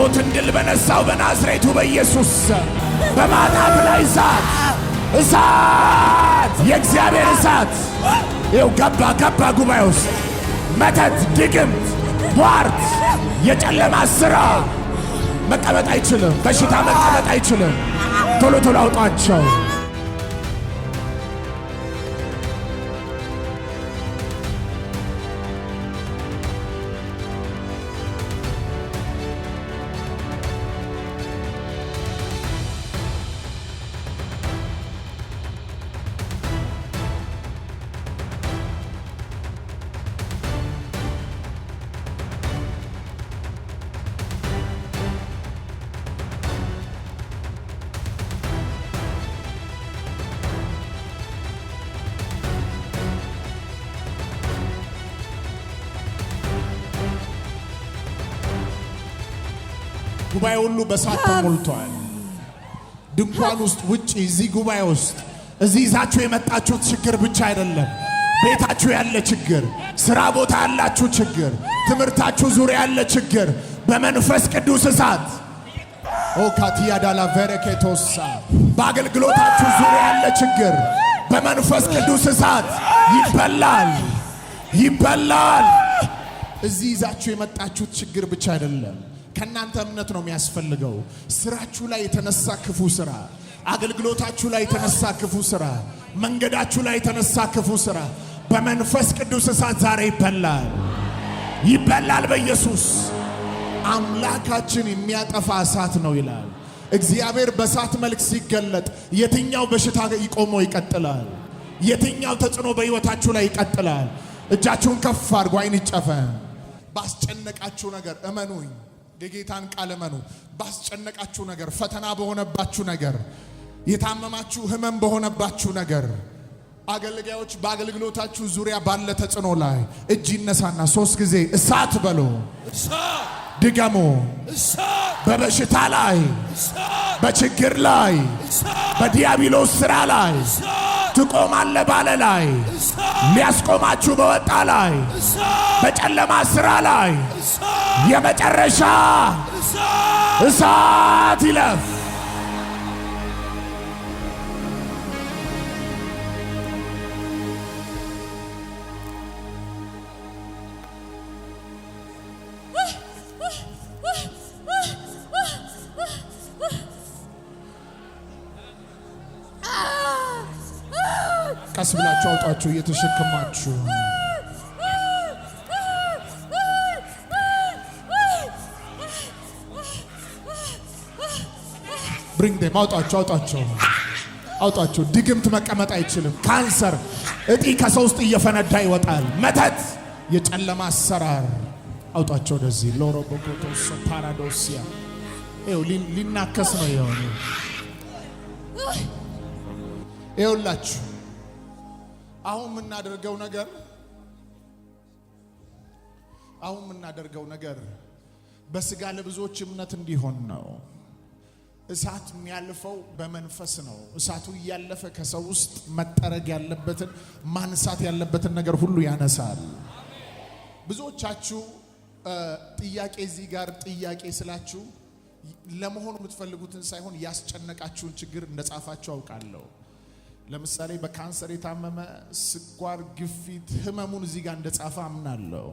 ሞትን ድል በነሳው በናዝሬቱ በኢየሱስ በማጣት ላይ እሳት የእግዚአብሔር እሳት ይኸው ገባ ጉባኤ ውስጥ መተት፣ ድግምት፣ ቧርት፣ የጨለማ ሥራ መቀመጥ አይችልም። በሽታ መቀመጥ አይችልም። ቶሎ አውጧቸው። ጉባኤ ሁሉ በሳት ተሞልቷል። ድንኳን ውስጥ ውጪ፣ እዚህ ጉባኤ ውስጥ እዚህ ይዛችሁ የመጣችሁት ችግር ብቻ አይደለም። ቤታችሁ ያለ ችግር፣ ስራ ቦታ ያላችሁ ችግር፣ ትምህርታችሁ ዙሪያ ያለ ችግር በመንፈስ ቅዱስ እሳት ኦካቲያ ዳላ ቨረኬቶሳ በአገልግሎታችሁ ዙሪያ ያለ ችግር በመንፈስ ቅዱስ እሳት ይበላል። እዚህ ይዛችሁ የመጣችሁት ችግር ብቻ አይደለም። ከናንተ እምነት ነው የሚያስፈልገው። ስራችሁ ላይ የተነሳ ክፉ ስራ፣ አገልግሎታችሁ ላይ የተነሳ ክፉ ስራ፣ መንገዳችሁ ላይ የተነሳ ክፉ ስራ በመንፈስ ቅዱስ እሳት ዛሬ ይበላል በኢየሱስ። አምላካችን የሚያጠፋ እሳት ነው ይላል እግዚአብሔር። በእሳት መልክ ሲገለጥ የትኛው በሽታ ይቆሞ ይቀጥላል? የትኛው ተጽዕኖ በሕይወታችሁ ላይ ይቀጥላል? እጃችሁን ከፍ አድርጉ፣ አይን ይጨፈን። ባስጨነቃችሁ ነገር እመኑኝ፣ የጌታን ቃል እመኑ። ባስጨነቃችሁ ነገር፣ ፈተና በሆነባችሁ ነገር፣ የታመማችሁ ህመም በሆነባችሁ ነገር፣ አገልጋዮች በአገልግሎታችሁ ዙሪያ ባለ ተጽዕኖ ላይ እጅ ይነሳና 3 ጊዜ እሳት በሉ። ድገሙ። በበሽታ ላይ፣ በችግር ላይ፣ በዲያብሎስ ሥራ ላይ ትቆማለ ባለ ላይ፣ ሊያስቆማችሁ በወጣ ላይ፣ በጨለማ ሥራ ላይ የመጨረሻ እሳት ይለፍ። ቀስ ብላችሁ አውጣችሁ እየተሸከማችሁ bring them አውጣችሁ። ድግምት መቀመጥ አይችልም። ካንሰር እጢ ከሰው ውስጥ እየፈነዳ ይወጣል። መተት፣ የጨለማ አሰራር አውጣቸው። ወደዚህ ሎሮቦኮቶስ ፓራዶሲያ ሊናከስ ነው የሆነ ይኸውላችሁ። አሁን የምናደርገው ነገር በስጋ ለብዙዎች እምነት እንዲሆን ነው። እሳት የሚያልፈው በመንፈስ ነው። እሳቱ እያለፈ ከሰው ውስጥ መጠረግ ያለበትን ማንሳት ያለበትን ነገር ሁሉ ያነሳል። ብዙዎቻችሁ ጥያቄ እዚህ ጋር ጥያቄ ስላችሁ ለመሆኑ የምትፈልጉትን ሳይሆን ያስጨነቃችሁን ችግር እንደጻፋችሁ አውቃለሁ። ለምሳሌ በካንሰር የታመመ ስኳር፣ ግፊት ህመሙን እዚህ ጋር እንደጻፈ አምናለሁ።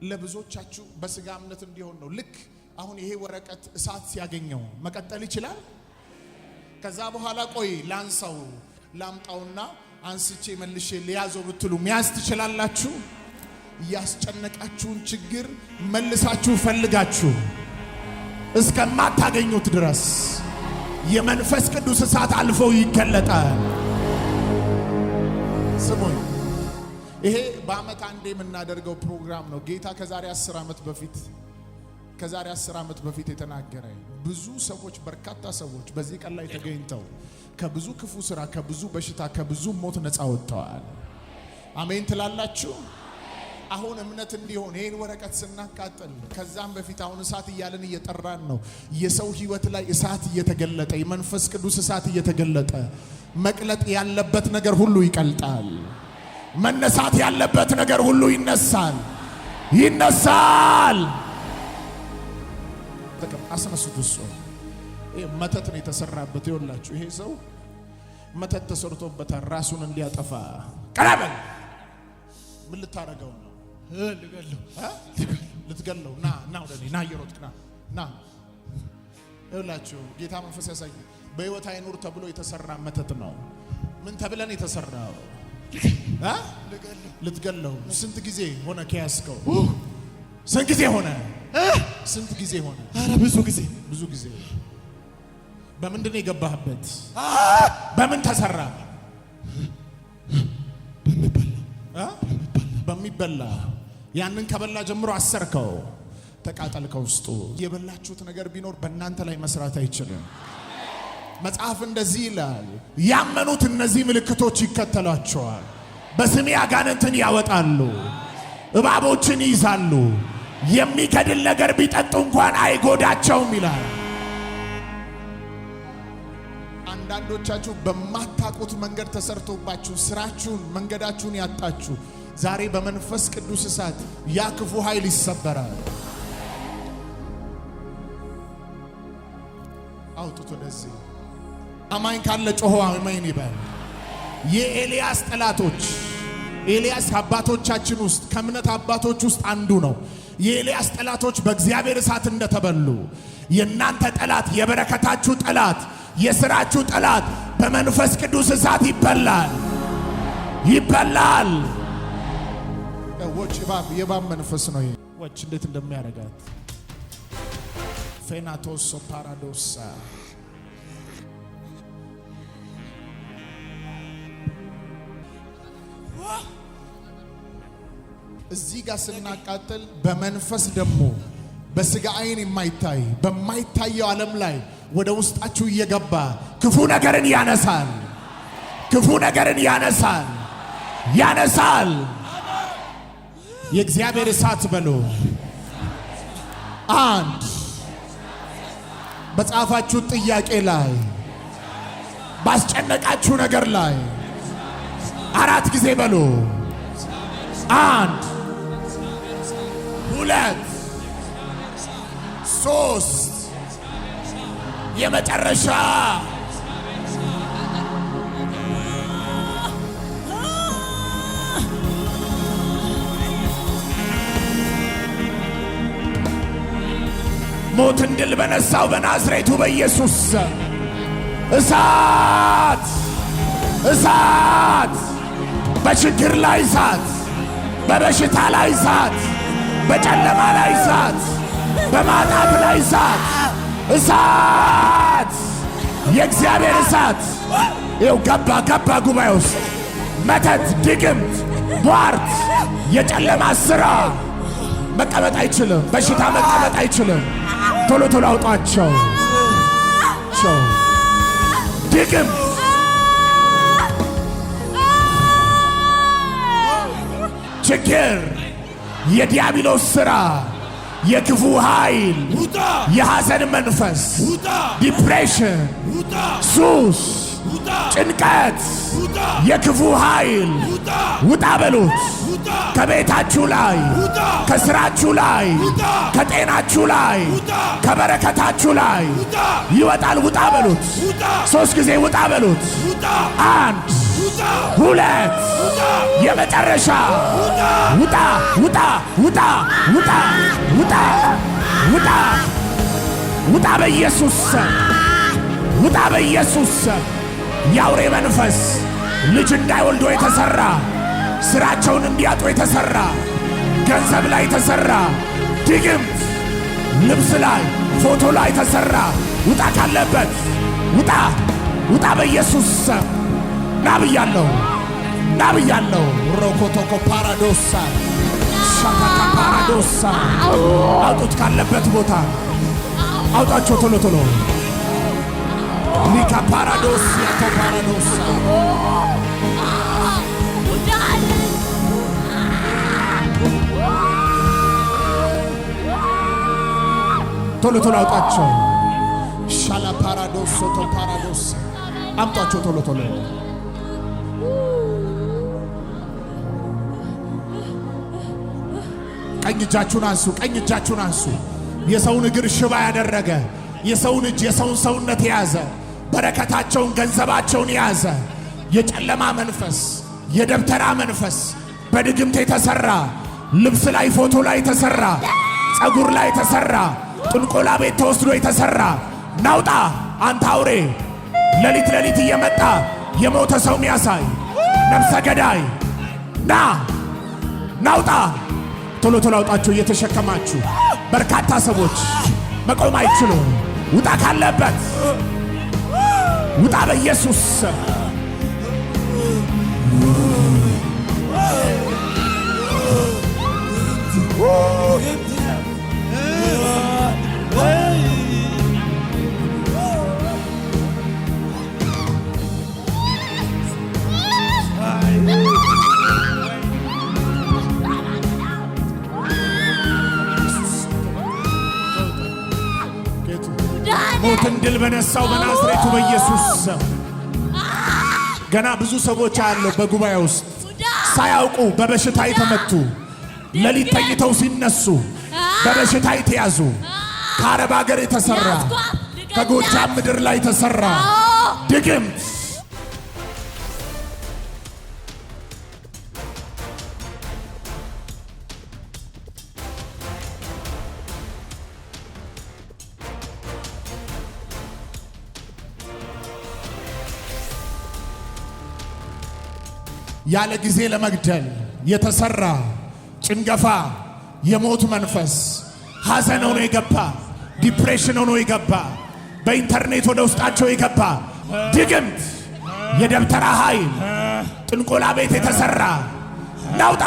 ለብዙዎቻችሁ በስጋ እምነት እንዲሆን ነው። ልክ አሁን ይሄ ወረቀት እሳት ሲያገኘው መቀጠል ይችላል። ከዛ በኋላ ቆይ ላምጣውና አንስቼ መልሼ ሊያዘው ብትሉ መያዝ ትችላላችሁ። ያስጨነቃችሁን ችግር መልሳችሁ ፈልጋችሁ እስከማታገኙት ድረስ የመንፈስ ቅዱስ እሳት አልፎ ይገለጣል። ስሙኝ፣ ይሄ በአመት አንዴ የምናደርገው ፕሮግራም ነው። ጌታ ከዛሬ 10 ዓመት በፊት የተናገረ ብዙ ሰዎች፣ በርካታ ሰዎች በዚህ ቀን ላይ ተገኝተው ከብዙ ክፉ ስራ፣ ከብዙ በሽታ፣ ከብዙ ሞት ነፃ ወጥተዋል። አሜን ትላላችሁ? አሁን እምነት እንዲሆን ይሄን ወረቀት ስናቃጥል ከዛም በፊት አሁን እሳት እያለን እየጠራን ነው። የሰው ህይወት ላይ እሳት እየተገለጠ፣ የመንፈስ ቅዱስ እሳት እየተገለጠ መቅለጥ ያለበት ነገር ሁሉ ይቀልጣል። መነሳት ያለበት ነገር ሁሉ ይነሳል። አስነሱት። እሱ ይሄ መተት ነው የተሰራበት። ይኸውላችሁ ይሄ ሰው መተት ተሰርቶበታል ራሱን እንዲያጠፋ። ቀራበል ምን ልታረገው ነው? ልትገለው? ና ወደኔ ና፣ እየሮጥክ ና። ይኸውላችሁ ጌታ መንፈስ ያሳይ። በሕይወት አይኑር ተብሎ የተሰራ መተት ነው። ምን ተብለን የተሰራው? ልትገለው። ስንት ጊዜ ሆነ ከያዝከው? ስንት ጊዜ ሆነ? ስንት ጊዜ ሆነ? ኧረ ብዙ ጊዜ። በምንድን ነው የገባህበት? በምን ተሰራ? በሚበላ ያንን ከበላ ጀምሮ አሰርከው፣ ተቃጠልከው። ውስጡ የበላችሁት ነገር ቢኖር በእናንተ ላይ መስራት አይችልም። መጽሐፍ እንደዚህ ይላል፣ ያመኑት እነዚህ ምልክቶች ይከተሏቸዋል። በስሜ አጋንንትን ያወጣሉ፣ እባቦችን ይይዛሉ፣ የሚገድል ነገር ቢጠጡ እንኳን አይጎዳቸውም ይላል። አንዳንዶቻችሁ በማታውቁት መንገድ ተሰርቶባችሁ ስራችሁን፣ መንገዳችሁን ያጣችሁ ዛሬ በመንፈስ ቅዱስ እሳት ያ ክፉ ኃይል ይሰበራል። አውጡት ወደዚህ። አማኝ ካለ ጮሆ አሜን ይበል። የኤልያስ ጠላቶች፣ ኤልያስ አባቶቻችን ውስጥ ከእምነት አባቶች ውስጥ አንዱ ነው። የኤልያስ ጠላቶች በእግዚአብሔር እሳት እንደተበሉ የእናንተ ጠላት፣ የበረከታችሁ ጠላት፣ የሥራችሁ ጠላት በመንፈስ ቅዱስ እሳት ይበላል። ወጭ የባብ መንፈስ ነው። ወጭ እንዴት እንደሚያረጋት ፌናቶስ ፓራዶሳ እዚህ ጋር ስናቃጥል በመንፈስ ደግሞ በስጋ አይን የማይታይ በማይታየው ዓለም ላይ ወደ ውስጣችሁ እየገባ ክፉ ነገርን ያነሳል። ክፉ ነገርን ያነሳል። የእግዚአብሔር እሳት በሉ። አንድ በጻፋችሁ ጥያቄ ላይ ባስጨነቃችሁ ነገር ላይ 4 ጊዜ በሉ። 1 2 3 የመጨረሻ ሞትን ድል በነሳው በናዝሬቱ በኢየሱስ እሳት፣ በችግር ላይ እሳት፣ በበሽታ ላይ እሳት፣ በጨለማ ላይ እሳት፣ በማጣት ላይ እሳት፣ የእግዚአብሔር እሳት ይኸው ገባ ጉባኤ ውስጥ። መተት፣ ድግምት፣ ቧርት፣ የጨለማ ሥራ መቀመጥ አይችልም። በሽታ መቀመጥ አይችልም። ቶሎ አውጧቸው። ድግምት፣ ችግር፣ የዲያብሎስ ሥራ፣ የክፉ ኃይል፣ የሐዘን መንፈስ፣ ዲፕሬሽን፣ ሱስ፣ ጭንቀት፣ የክፉ ኃይል ውጣ በሉት። ከቤታችሁ ላይ፣ ከስራችሁ ላይ፣ ከጤናችሁ ላይ፣ ከበረከታችሁ ላይ ይወጣል። ውጣ በሉት። 3 ጊዜ ውጣ በሉት። 1 2 የመጨረሻ ውጣ በኢየሱስ ስም። የአውሬ መንፈስ ልጅ እንዳይወልዶ የተሰራ፣ ስራቸውን እንዲያጡ የተሰራ፣ ገንዘብ ላይ የተሰራ ድግምት፣ ልብስ ላይ ፎቶ ላይ የተሰራ ውጣ ካለበት ውጣ በኢየሱስ ስም። ና ብያለሁ። ሮኮቶኮ ፓራዶሳ ሻካካ ፓራዶሳ አውጡት ካለበት ቦታ አውጣቸው ቶሎ ሊካ ፓራዶስ ያቶ ፓራዶሳ ቶሎ አውጣቸው። ሻላ ፓራዶስ ቶ ፓራዶስ አምጧቸው ቶሎ ቀኝ እጃችሁን አንሱ። የሰውን እግር ሽባ ያደረገ የሰውን እጅ የሰውን ሰውነት የያዘ በረከታቸውን ገንዘባቸውን የያዘ የጨለማ መንፈስ የደብተራ መንፈስ በድግምት የተሰራ ልብስ ላይ ፎቶ ላይ የተሰራ ጸጉር ላይ የተሰራ ጥንቆላ ቤት ተወስዶ የተሰራ ናውጣ አንተ አውሬ ሌሊት ሌሊት እየመጣ የሞተ ሰው የሚያሳይ ነፍሰ ገዳይ ናውጣ ቶሎ ቶሎ አውጣችሁ እየተሸከማችሁ በርካታ ሰዎች መቆም አይችሉም። ውጣ ካለበት ውጣ በኢየሱስ ሞትን ድል በነሳው በናዝሬቱ በኢየሱስ ገና ብዙ ሰዎች አለው በጉባኤ ውስጥ ሳያውቁ በበሽታ የተመቱ ሌሊት ተኝተው ሲነሱ በበሽታ የተያዙ ከአረብ ሀገር የተሰራ ከጎጃም ምድር ላይ የተሰራ ድግምት ያለ ጊዜ ለመግደል የተሰራ ጭንገፋ የሞት መንፈስ ሐዘን ሆኖ የገባ ዲፕሬሽን ሆኖ የገባ በኢንተርኔት ወደ ውስጣቸው የገባ ድግምት የደብተራ ኃይል ጥንቆላ ቤት የተሰራ ናውጣ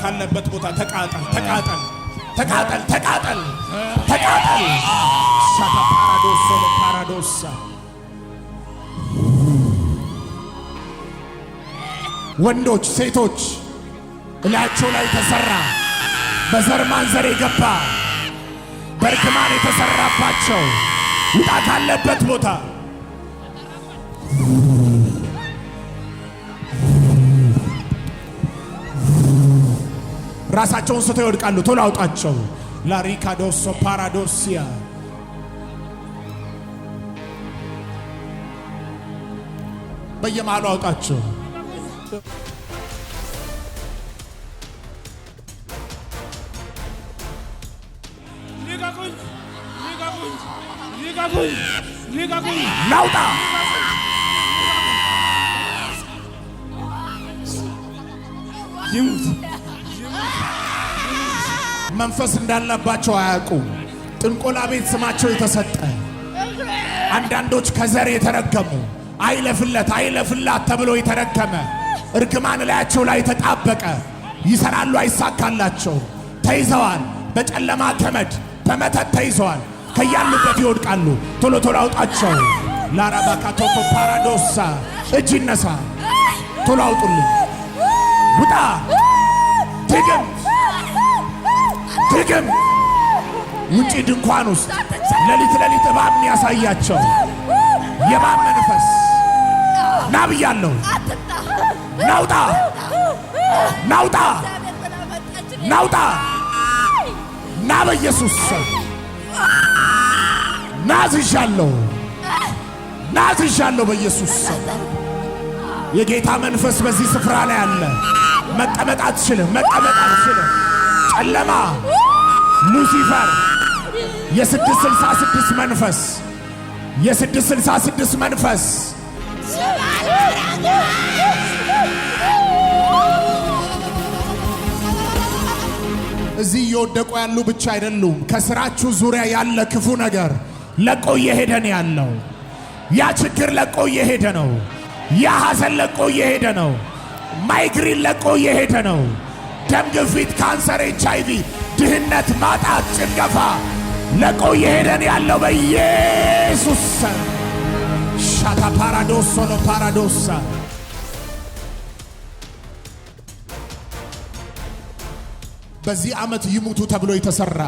ካለበት ቦታ ተቃጠል ሻታ ፓራዶሳ ወንዶች ሴቶች እላቸው ላይ ተሰራ በዘር ማንዘር የገባ በርግማን የተሰራባቸው ውጣ ካለበት ቦታ ራሳቸውን ስተው ይወድቃሉ። ቶሎ አውጣቸው። ላሪካዶሶ ፓራዶሲያ በየማሉ አውጣቸው። ናውጣ መንፈስ እንዳለባቸው አያውቁም። ጥንቆላ ቤት ስማቸው የተሰጠ አንዳንዶች ከዘር የተረገሙ አይለፍላት ተብሎ የተረገመ እርግማን ላያቸው ላይ ተጣበቀ። ይሰራሉ፣ አይሳካላቸው። ተይዘዋል። በጨለማ ገመድ በመተት ተይዘዋል። ከያሉበት ይወድቃሉ። ቶሎ ቶሎ አውጣቸው። ላራባካቶኮ ፓራዶሳ እጅ ይነሳ። ቶሎ አውጡልኝ። ውጣ። ድግም ውጪ ድንኳን ውስጥ ሌሊት እባብ የሚያሳያቸው የእባብ መንፈስ ና ብያለሁ። ናውጣ ና በኢየሱስ ስም ናዝዣለሁ በኢየሱስ ስም። የጌታ መንፈስ በዚህ ስፍራ ላይ አለ። መቀመጥ አትችልም። ጨለማ ሉሲፈር የ666 መንፈስ የ666 መንፈስ እዚህ እየወደቁ ያሉ ብቻ አይደሉም። ከስራችሁ ዙሪያ ያለ ክፉ ነገር ለቆ እየሄደ ነው ያለው። ያ ችግር ለቆ እየሄደ ነው። ያ ሐዘን ለቆ እየሄደ ነው። ማይግሪን ለቆ እየሄደ ነው። ደም ግፊት፣ ካንሰር፣ HIV፣ ድህነት፣ ማጣት፣ ጭንገፋ ለቆ እየሄደ ነው ያለው በኢየሱስ ሻታ ፓራዶሶ ነው ፓራዶሳ በዚህ ዓመት ይሙቱ ተብሎ የተሰራ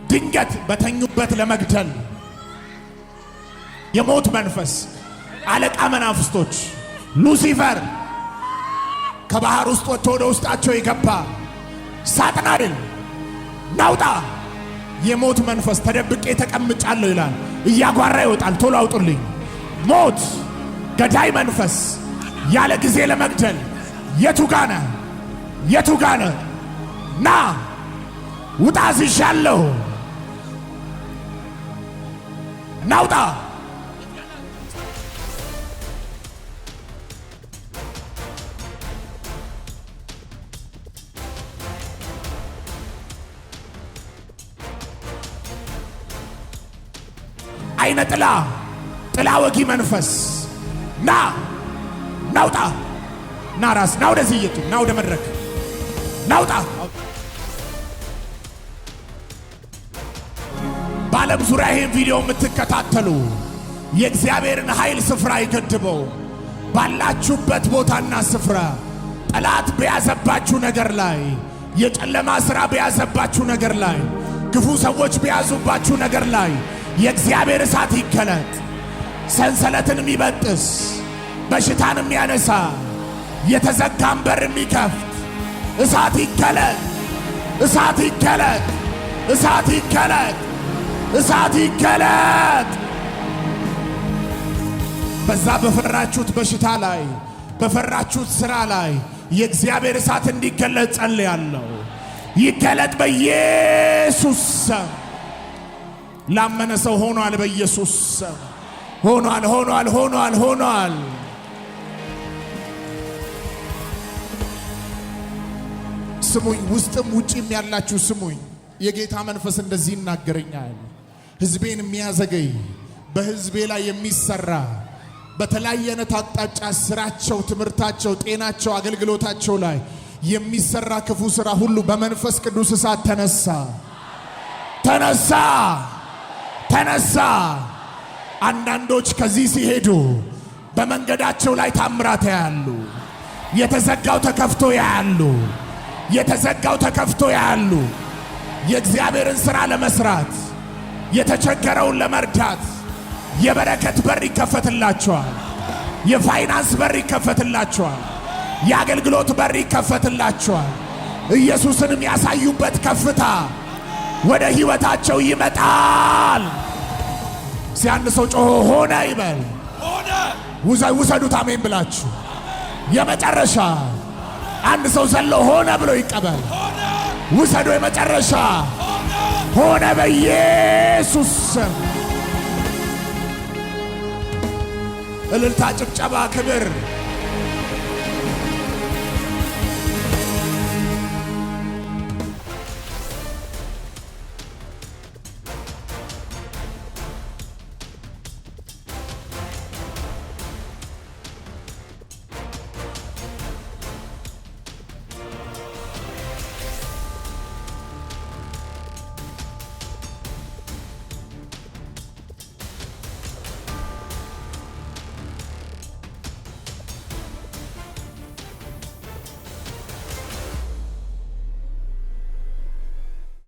ድንገት በተኙበት ለመግደል የሞት መንፈስ አለቃ መናፍስቶች ሉሲፈር ከባህር ውስጥ ወጥቶ ወደ ውስጣቸው የገባ ሳጥናድን ናውጣ። የሞት መንፈስ ተደብቄ ተቀምጫለሁ ይላል። እያጓራ ይወጣል። ቶሎ አውጡልኝ። ሞት ገዳይ መንፈስ ያለ ጊዜ ለመግደል የቱ ጋነ የቱ ጋነ? ና ውጣ። ዝሻለሁ። ናውጣ። አይነ ጥላ ወጊ መንፈስ ናውጣ። ና ራስ ና ወደዚህ እየቱ ና ወደ መድረክ ናውጣ። በዓለም ዙሪያ ይህን ቪዲዮ የምትከታተሉ የእግዚአብሔርን ኃይል ስፍራ ይገድበው። ባላችሁበት ቦታና ስፍራ ጠላት በያዘባችሁ ነገር ላይ፣ የጨለማ ሥራ በያዘባችሁ ነገር ላይ፣ ክፉ ሰዎች በያዙባችሁ ነገር ላይ የእግዚአብሔር እሳት ይገለጥ። ሰንሰለትን የሚበጥስ በሽታን የሚያነሳ የተዘጋን በር የሚከፍት እሳት ይገለጥ። እሳት ይገለጥ። እሳት ይገለጥ። እሳት ይገለጥ። በዛ በፈራችሁት በሽታ ላይ በፈራችሁት ሥራ ላይ የእግዚአብሔር እሳት እንዲገለጥ ጸልያለሁ። ይገለጥ በኢየሱስ ስም። ላመነ ሰው ሆኗል። በኢየሱስ ስም ሆኗል። ስሙኝ፣ ውስጥም ውጪም ያላችሁ ስሙኝ። የጌታ መንፈስ እንደዚህ ይናገረኛል። ሕዝቤን የሚያዘገይ በሕዝቤ ላይ የሚሰራ በተለያየ አይነት አቅጣጫ ስራቸው፣ ትምህርታቸው፣ ጤናቸው፣ አገልግሎታቸው ላይ የሚሰራ ክፉ ሥራ ሁሉ በመንፈስ ቅዱስ እሳት ተነሳ። አንዳንዶች ከዚህ ሲሄዱ በመንገዳቸው ላይ ታምራት ያያሉ። የተዘጋው ተከፍቶ ያያሉ። የእግዚአብሔርን ሥራ ለመስራት፣ የተቸገረውን ለመርዳት የበረከት በር ይከፈትላቸዋል። የፋይናንስ በር ይከፈትላቸዋል። የአገልግሎት በር ይከፈትላቸዋል። ኢየሱስንም ያሳዩበት ከፍታ ወደ ሕይወታቸው ይመጣል። ሲያንድ ሰው ጮሆ ሆነ ይበል። ውሰዱት አሜን ብላችሁ። የመጨረሻ አንድ ሰው ዘሎ ሆነ ብሎ ይቀበል። ውሰዱ። የመጨረሻ ሆነ በኢየሱስ ስም። እልልታ፣ ጭብጨባ፣ ክብር